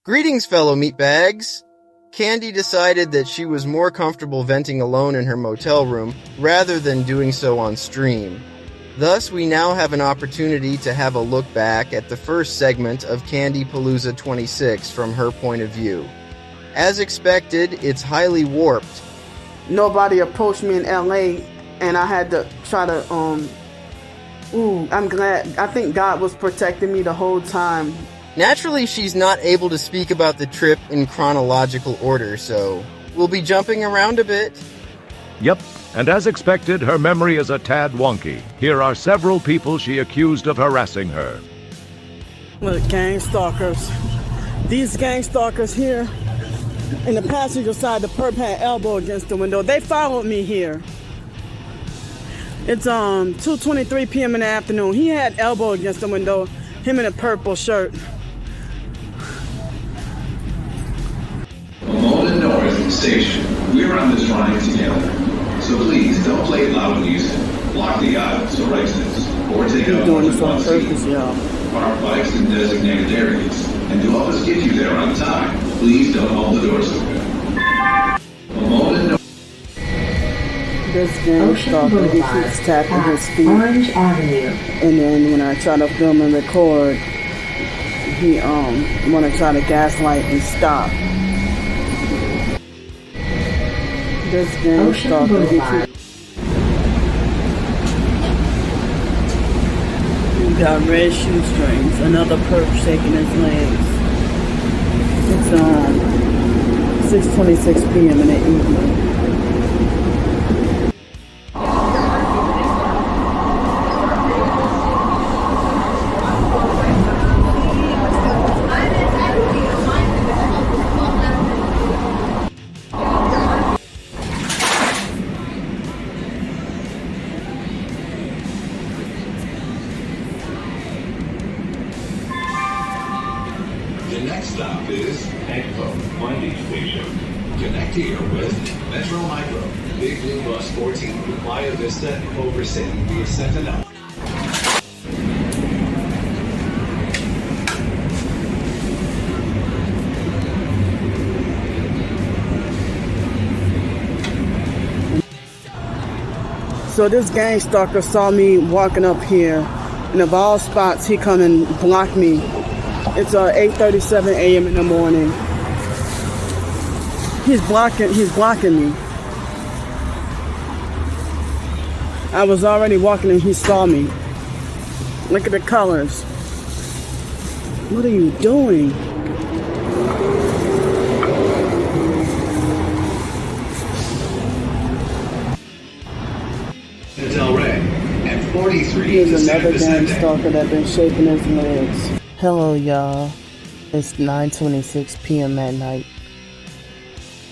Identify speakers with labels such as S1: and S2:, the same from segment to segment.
S1: Greetings, fellow meatbags! Candy decided that she was more comfortable venting alone in her motel room rather than doing so on stream. Thus, we now have an opportunity to have a look back at the first segment of Candy Palooza 26 from her point of view. As expected, it's highly warped.
S2: Nobody approached me in LA, and I had to try to, I'm glad. I think God was protecting me the whole time.
S1: Naturally, she's not able to speak about the trip in chronological order, so we'll be jumping around a bit.
S3: Yep, and as expected, her memory is a tad wonky. Here are several people she accused of harassing her.
S2: Look, gang stalkers. These gang stalkers here in the passenger side, the perp had elbow against the window. They followed me here. It's 2:23 p.m. in the afternoon. He had elbow against the window, him in a purple shirt.
S4: Malden North Station. We're on this ride together. So please don't play loud music, block the aisles or exits, or take out more than one seat. Park bikes in designated areas, and to help us get you there on time, please don't hold the doors open. Malden North.
S2: This gang stalker, he keeps tapping his feet.
S5: Orange Avenue.
S2: And then when I try to film and record, he want to try to gaslight and stop. This gang stalker, he got red shoestrings, another perp shaking his legs. It's 6:26 p.m. in the evening.
S4: The next stop is Expo Monday Station. Connect here with Metro Micro, Big Blue Bus 14 with Playa Vista and Culver City via Sentinel.
S2: So this gang stalker saw me walking up here, and of all spots, he come and block me. It's 8:37 a.m. in the morning. He's blocking me. I was already walking and he saw me. Look at the colors. What are you doing?
S4: At 43
S2: Here's another gang stalker that been shaking his legs. Hello, y'all. It's 9:26 p.m. at night.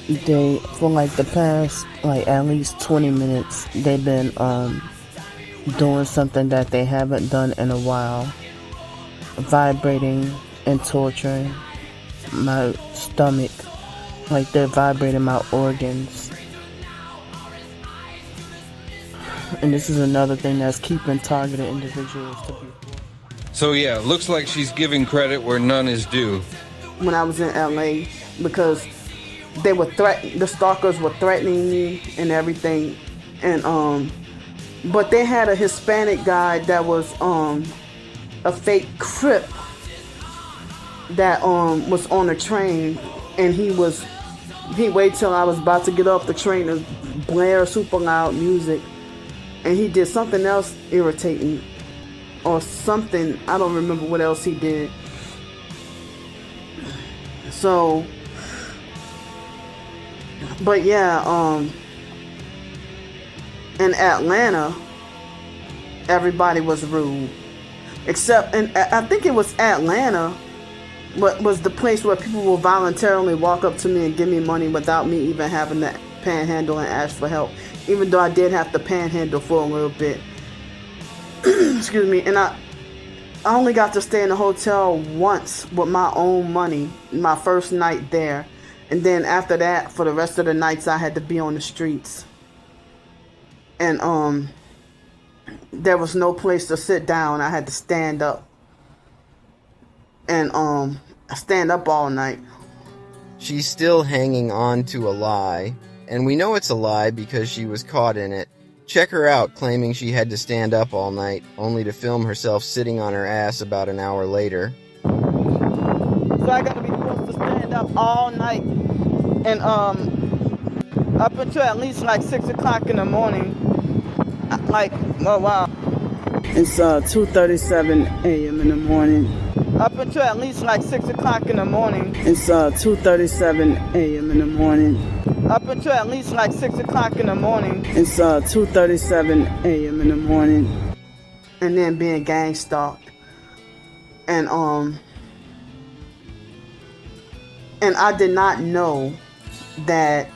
S2: They, for like the past, at least 20 minutes, they've been, doing something that they haven't done in a while. Vibrating and torturing my stomach. Like they're vibrating my organs. And this is another thing that's keeping targeted individuals to be.
S6: So yeah, looks like she's giving credit where none is due.
S2: When I was in LA, because they were the stalkers were threatening me and everything, and but they had a Hispanic guy that was a fake Crip that was on the train, and he waited till I was about to get off the train to blare super loud music, and he did something else irritating. Or something, I don't remember what else he did. So, but yeah, in Atlanta, everybody was rude. Except, and I think it was Atlanta, what was the place where people will voluntarily walk up to me and give me money without me even having to panhandle and ask for help. Even though I did have to panhandle for a little bit. Excuse me, and I only got to stay in the hotel once with my own money, my first night there. And then after that, for the rest of the nights, I had to be on the streets. And there was no place to sit down. I had to stand up. And stand up all night.
S1: She's still hanging on to a lie, and we know it's a lie because she was caught in it. Check her out claiming she had to stand up all night, only to film herself sitting on her ass about an hour later.
S2: So I gotta be forced to stand up all night, and up until at least like 6 o'clock in the morning. Like, oh wow. It's 2:37 a.m. in the morning. Up until at least like 6 o'clock in the morning. It's 2:37 a.m. in the morning. Up until at least like 6 o'clock in the morning. It's 2:37 a.m. in the morning. And then being gang stalked. And I did not know that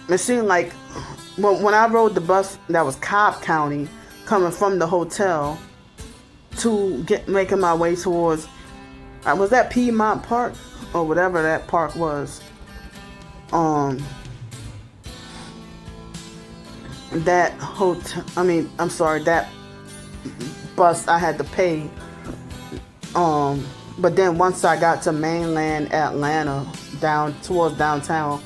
S2: it seemed like when I rode the bus that was Cobb County coming from the hotel to making my way towards, was that Piedmont Park or whatever that park was. That hotel, that bus I had to pay. But then once I got to mainland Atlanta, down towards downtown,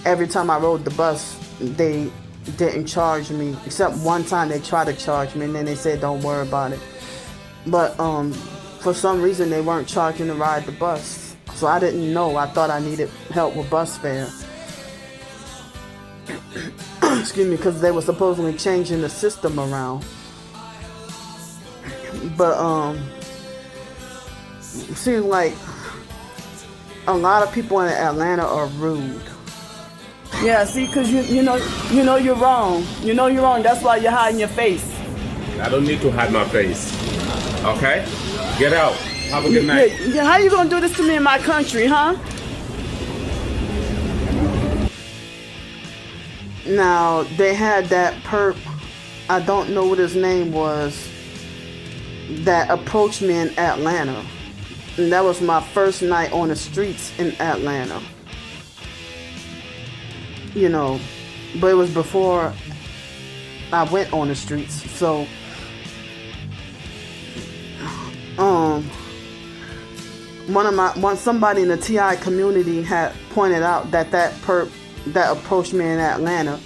S2: every time I rode the bus, they didn't charge me. Except one time they tried to charge me, and then they said don't worry about it. But for some reason they weren't charging to ride the bus. So I didn't know. I thought I needed help with bus fare. Excuse me, because they were supposedly changing the system around. But it seems like a lot of people in Atlanta are rude. Yeah, see, because you know you're wrong. You know you're wrong. That's why you're hiding your face.
S5: I don't need to hide my face. Okay? Get out. Have a good night.
S2: Yeah, how you gonna do this to me in my country, huh? Now, they had that perp, I don't know what his name was, that approached me in Atlanta. And that was my first night on the streets in Atlanta. You know, but it was before I went on the streets. So, somebody in the TI community had pointed out that perp that approached me in Atlanta,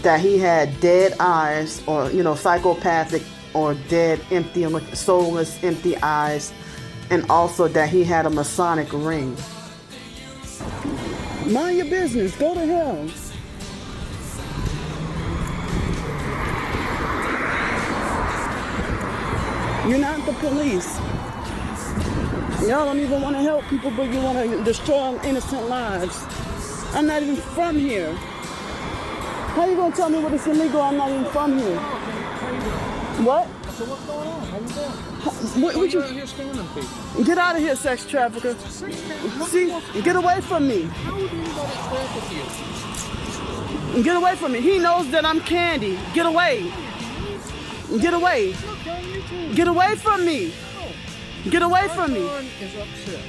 S2: that he had dead eyes, or psychopathic or dead, empty, soulless, empty eyes, and also that he had a Masonic ring. Mind your business. Go to hell. You're not the police. Y'all don't even want to help people, but you want to destroy innocent lives. I'm not even from here. How you gonna tell me what is illegal? I'm not even from here. What?
S7: So what's going on? How you doing?
S2: What you
S7: out here scamming people?
S2: Get out of here, sex trafficker. See, get away from me.
S7: How would anybody traffic you?
S2: Get away from me. He knows that I'm Candy. Get away. Get away. Get away from me. Get away from me.
S7: My son is upset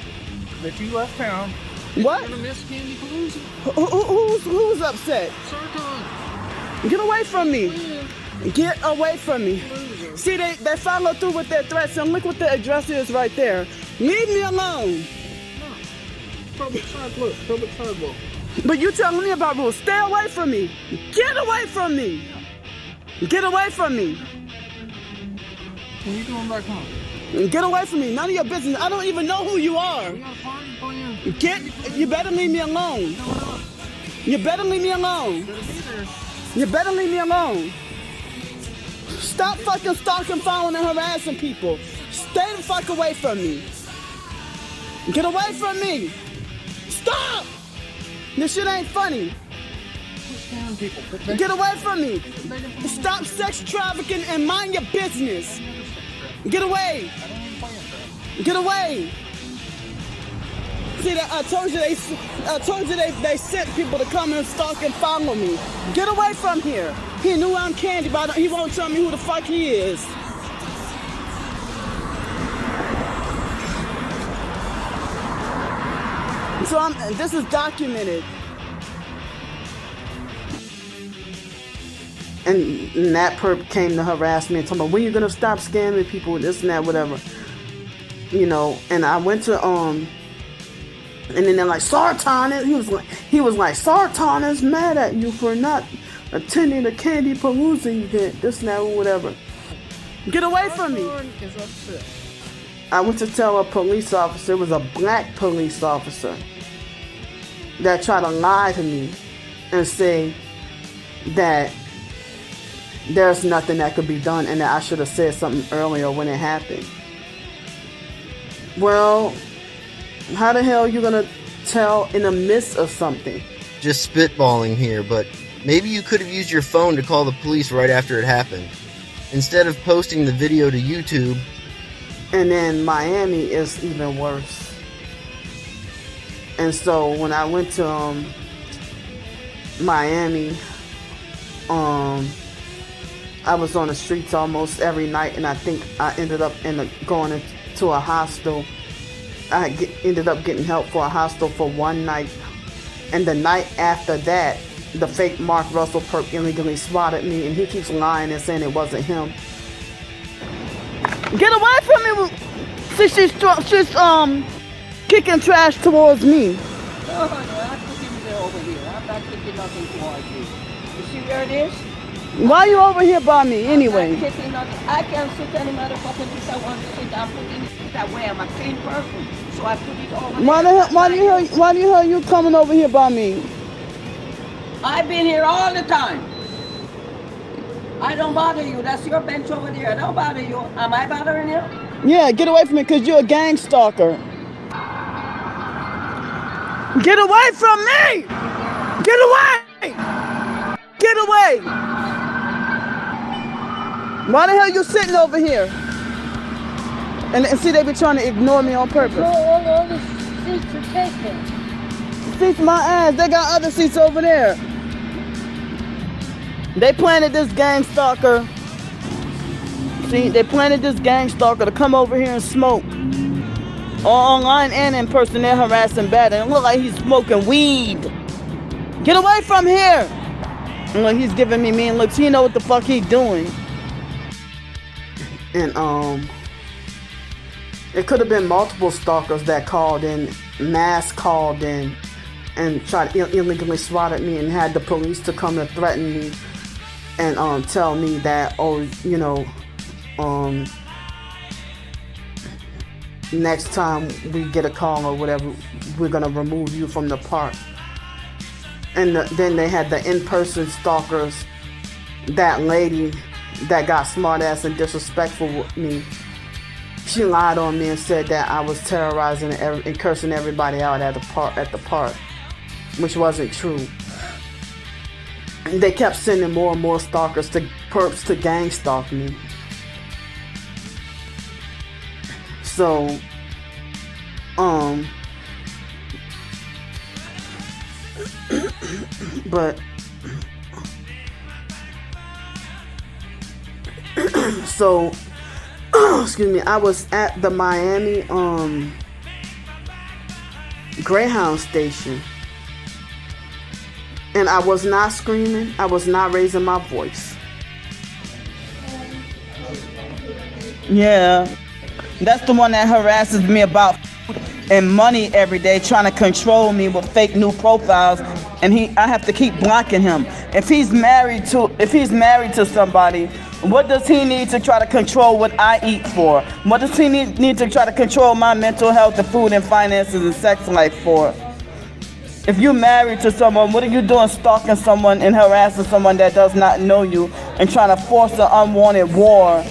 S7: that you left town.
S2: What?
S7: You're gonna miss Candy Palooza.
S2: Who's upset?
S7: Sargon.
S2: Get away from me. Get away from me.
S7: Palooza.
S2: See, they follow through with their threats, and look what the address is right there. Leave me alone.
S7: No. Public sidewalk. Public sidewalk.
S2: But you telling me about rules. Stay away from me. Get away from me. Get away from me.
S7: When you going back home?
S2: Get away from me. None of your business. I don't even know who you are.
S7: We got a party planned.
S2: You better leave me alone. You better leave me alone. You better leave me alone. Stop fucking stalking, following, and harassing people. Stay the fuck away from me. Get away from me. Stop! This shit ain't funny. Get away from me. Stop sex trafficking and mind your business. Get away. Get away. See, I told you they sent people to come and stalk and follow me. Get away from here. He knew I'm Candy, but he won't tell me who the fuck he is. So this is documented. And that perp came to harass me and told me, when you gonna stop scamming people, this and that, whatever. you know, and I went to and then they're like, Sartan is, he was like, Sartan is mad at you for not attending the Candy Palooza event, this and that or whatever. Get away from me. I went to tell a police officer, it was a black police officer, that tried to lie to me and say that there's nothing that could be done and that I should have said something earlier when it happened. Well, how the hell are you gonna tell in the midst of something?
S1: Just spitballing here, but maybe you could have used your phone to call the police right after it happened, instead of posting the video to YouTube.
S2: And then Miami is even worse. And so when I went to Miami, I was on the streets almost every night, and I think I ended up going into a hostel. Ended up getting help for a hostel for one night. And the night after that, the fake Mark Russell perp illegally swatted me, and he keeps lying and saying it wasn't him. Get away from me! She's kicking trash towards me.
S8: No, I put him there over here. I'm not kicking nothing towards you. You see where it is?
S2: Why are you over here by me anyway?
S8: I'm not kicking nothing. I can't sit any motherfucking place I want to sit. I'm putting it that way. I'm a clean person. So I put it over there.
S2: Why do you hell you coming over here by me?
S8: I've been here all the time. I don't bother you. That's your bench over there. I don't bother you. Am I bothering you?
S2: Yeah, get away from me because you're a gang stalker. Get away from me! Get away! Get away! Why the hell you sitting over here? And see, they be trying to ignore me on purpose.
S9: All the seats are taken.
S2: Seats my ass. They got other seats over there. They planted this gang stalker. See, they planted this gang stalker to come over here and smoke. Online and in person, they're harassing bad. And it look like he's smoking weed. Get away from here! And look, he's giving me mean looks. He know what the fuck he's doing. And it could have been multiple stalkers that called in, mass called in, and tried to illegally swatted me and had the police to come and threaten me and tell me that, oh, you know, next time we get a call or whatever, we're gonna remove you from the park. And then they had the in-person stalkers, that lady that got smart-ass and disrespectful with me. She lied on me and said that I was terrorizing and cursing everybody out at the park, which wasn't true. They kept sending more and more stalkers to perps to gang stalk me. So, but so, excuse me, I was at the Miami Greyhound station, and I was not screaming, I was not raising my voice. Yeah, that's the one that harasses me about and money every day, trying to control me with fake new profiles, and I have to keep blocking him. If he's married to somebody, what does he need to try to control what I eat for? What does he need to try to control my mental health and food and finances and sex life for? If you're married to someone, what are you doing stalking someone and harassing someone that does not know you and trying to force an unwanted war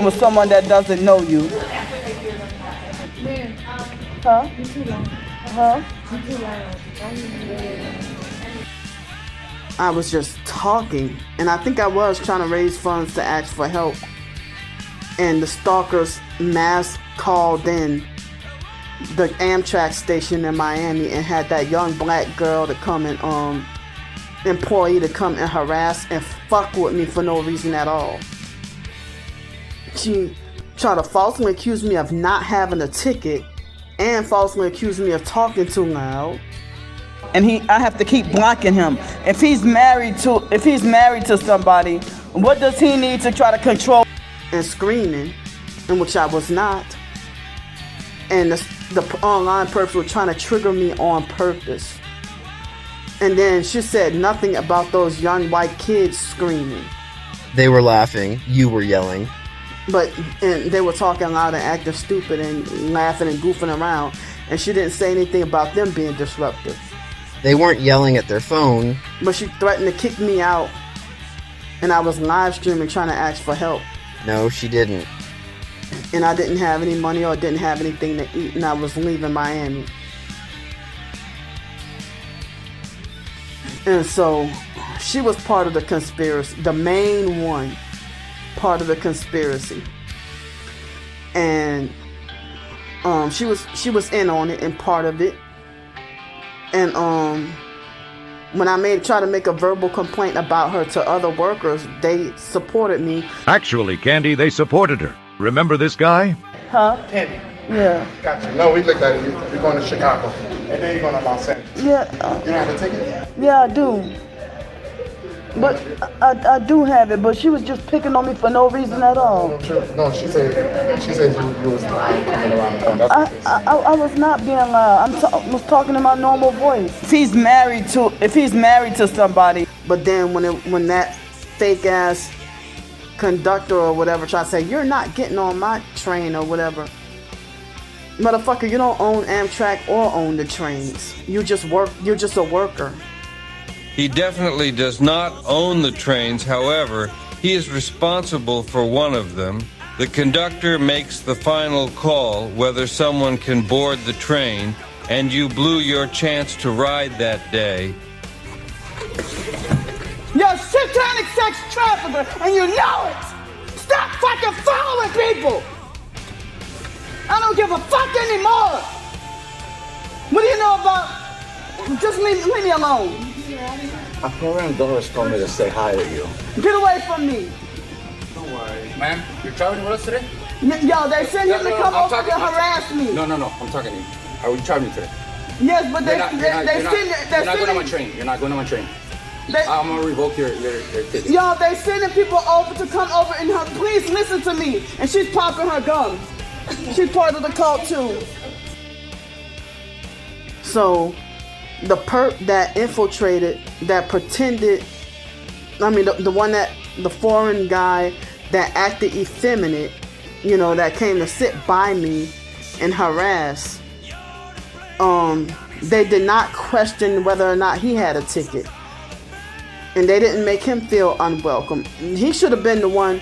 S2: with someone that doesn't know you? Huh? Huh? I was just talking, and I think I was trying to raise funds to ask for help. And the stalkers mass called in the Amtrak station in Miami and had that young black girl to come and employee to come and harass and fuck with me for no reason at all. She tried to falsely accuse me of not having a ticket and falsely accuse me of talking too loud. And I have to keep blocking him. If he's married to somebody, what does he need to try to control? And screaming, in which I was not. And the online person was trying to trigger me on purpose. And then she said nothing about those young white kids screaming.
S1: They were laughing. You were yelling.
S2: And they were talking loud and acting stupid and laughing and goofing around. And she didn't say anything about them being disruptive.
S1: They weren't yelling at their phone.
S2: But she threatened to kick me out. And I was live streaming trying to ask for help.
S1: No, she didn't.
S2: And I didn't have any money or didn't have anything to eat. And I was leaving Miami. And so she was part of the conspiracy. The main one. Part of the conspiracy. And she was in on it and part of it. And when I tried to make a verbal complaint about her to other workers, they supported me.
S3: Actually, Candy, they supported her. Remember this guy?
S2: Huh?
S10: Candy.
S2: Yeah.
S10: Gotcha. No, we looked at it. You're going to Chicago, and then you're going to Los Angeles.
S2: Yeah.
S10: You don't have a ticket?
S2: Yeah, I do. But I do have it, but she was just picking on me for no reason at all.
S10: No, she said you was coming around.
S2: I was not being loud. I was talking in my normal voice. If he's married to somebody, but then when that fake ass conductor or whatever try to say you're not getting on my train or whatever, motherfucker, you don't own Amtrak or own the trains. You just work. You're just a worker.
S6: He definitely does not own the trains. However, he is responsible for one of them. The conductor makes the final call whether someone can board the train, and you blew your chance to ride that day.
S2: You're a satanic sex trafficker, and you know it! Stop fucking following people! I don't give a fuck anymore! What do you know about... Just leave me alone.
S11: A program Doris told me to say hi to you.
S2: Get away from me.
S11: Don't worry. Ma'am, you're traveling with us today?
S2: Yo, they sent him to come over to harass me.
S11: No, I'm talking to you. Are we traveling today?
S2: Yes, but
S11: You're not going on my train. You're not going on my train. I'm going to revoke your ticket.
S2: Yo, they sending people over to come over and please listen to me. And she's popping her gums. She's part of the cult too. So... the perp that infiltrated, that pretended, the foreign guy that acted effeminate, that came to sit by me and harass, they did not question whether or not he had a ticket. And they didn't make him feel unwelcome. He should have been the one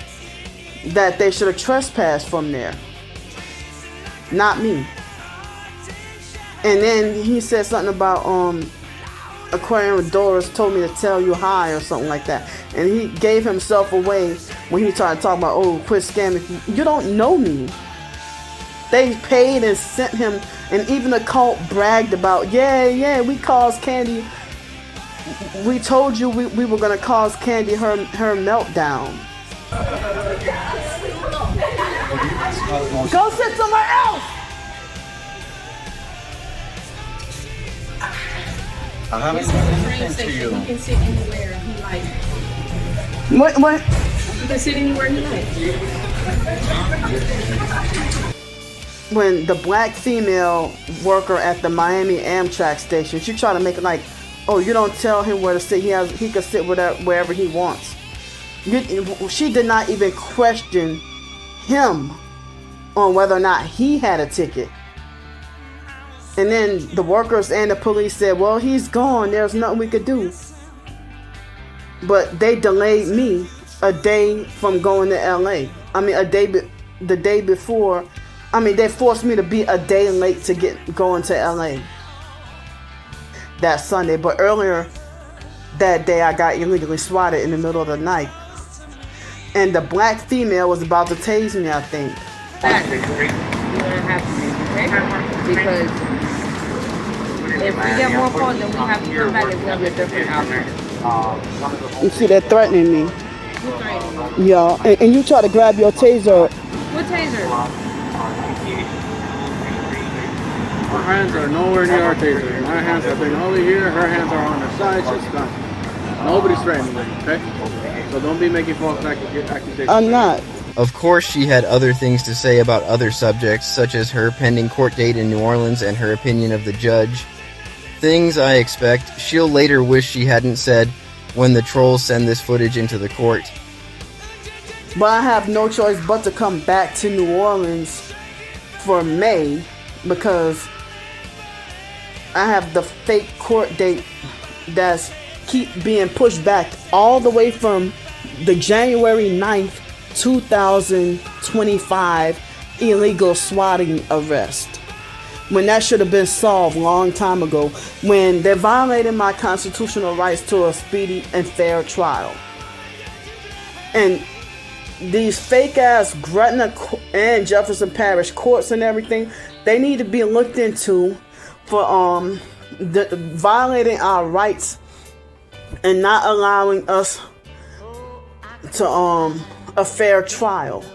S2: that they should have trespassed from there. Not me. And then he said something about Aquarium with Doris told me to tell you hi or something like that. And he gave himself away when he started talking about, oh, quit scamming. You don't know me. They paid and sent him, and even the cult bragged about, yeah, we caused Candy. We told you we were going to cause Candy her meltdown. Go sit somewhere else.
S11: I haven't said anything to you.
S12: He can sit anywhere he likes.
S2: What?
S12: He can sit anywhere he likes.
S2: When the black female worker at the Miami Amtrak station, she tried to make it like, oh, you don't tell him where to sit. He can sit wherever he wants. She did not even question him on whether or not he had a ticket. And then the workers and the police said, well, he's gone. There's nothing we could do. But they delayed me a day from going to LA. The day before. They forced me to be a day late to going to LA that Sunday. But earlier that day, I got illegally swatted in the middle of the night. And the black female was about to tase me, I think.
S12: You're gonna have to, okay? Because if we get more calls, then we have to come back. It's gonna be a different outcome.
S2: You see, they're threatening me.
S12: Who's threatening?
S2: Yeah, and you try to grab your taser.
S12: What taser?
S13: Her hands are nowhere near our taser. My hands have been over here. Her hands are on her side. She's done. Nobody's threatening me, okay? So don't be making false accusations.
S2: I'm not.
S1: Of course, she had other things to say about other subjects, such as her pending court date in New Orleans and her opinion of the judge. Things I expect she'll later wish she hadn't said when the trolls send this footage into the court.
S2: But I have no choice but to come back to New Orleans for May because I have the fake court date that's keep being pushed back all the way from the January 9th, 2025 illegal swatting arrest. When that should have been solved long time ago, when they're violating my constitutional rights to a speedy and fair trial. And these fake ass Gretna and Jefferson Parish courts and everything, they need to be looked into for violating our rights and not allowing us to a fair trial.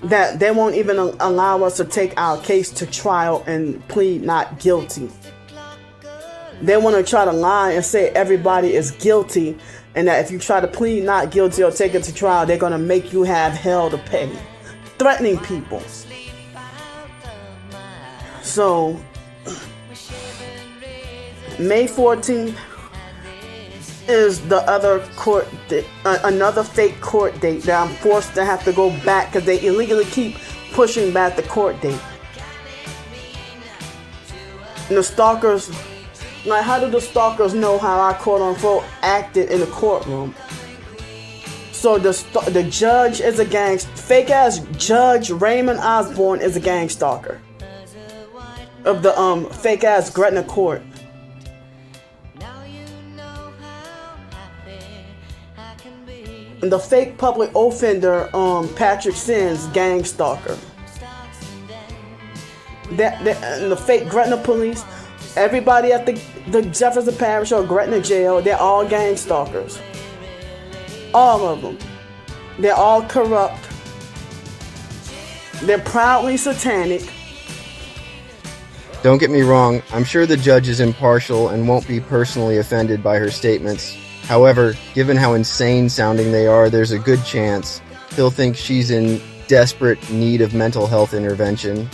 S2: That they won't even allow us to take our case to trial and plead not guilty. They want to try to lie and say everybody is guilty, and that if you try to plead not guilty or take it to trial, they're going to make you have hell to pay. Threatening people. So, May 14th is the other court date, another fake court date that I'm forced to have to go back because they illegally keep pushing back the court date. And the stalkers, like, how do the stalkers know how I quote unquote acted in the courtroom? So the judge is a fake ass Judge Raymond Osborne is a gang stalker of the fake ass Gretna court. And the fake public offender, Patrick Sims, gang stalker. And the fake Gretna police, everybody at the Jefferson Parish or Gretna jail, they're all gang stalkers. All of them. They're all corrupt. They're proudly satanic.
S1: Don't get me wrong, I'm sure the judge is impartial and won't be personally offended by her statements. However, given how insane sounding they are, there's a good chance he'll think she's in desperate need of mental health intervention.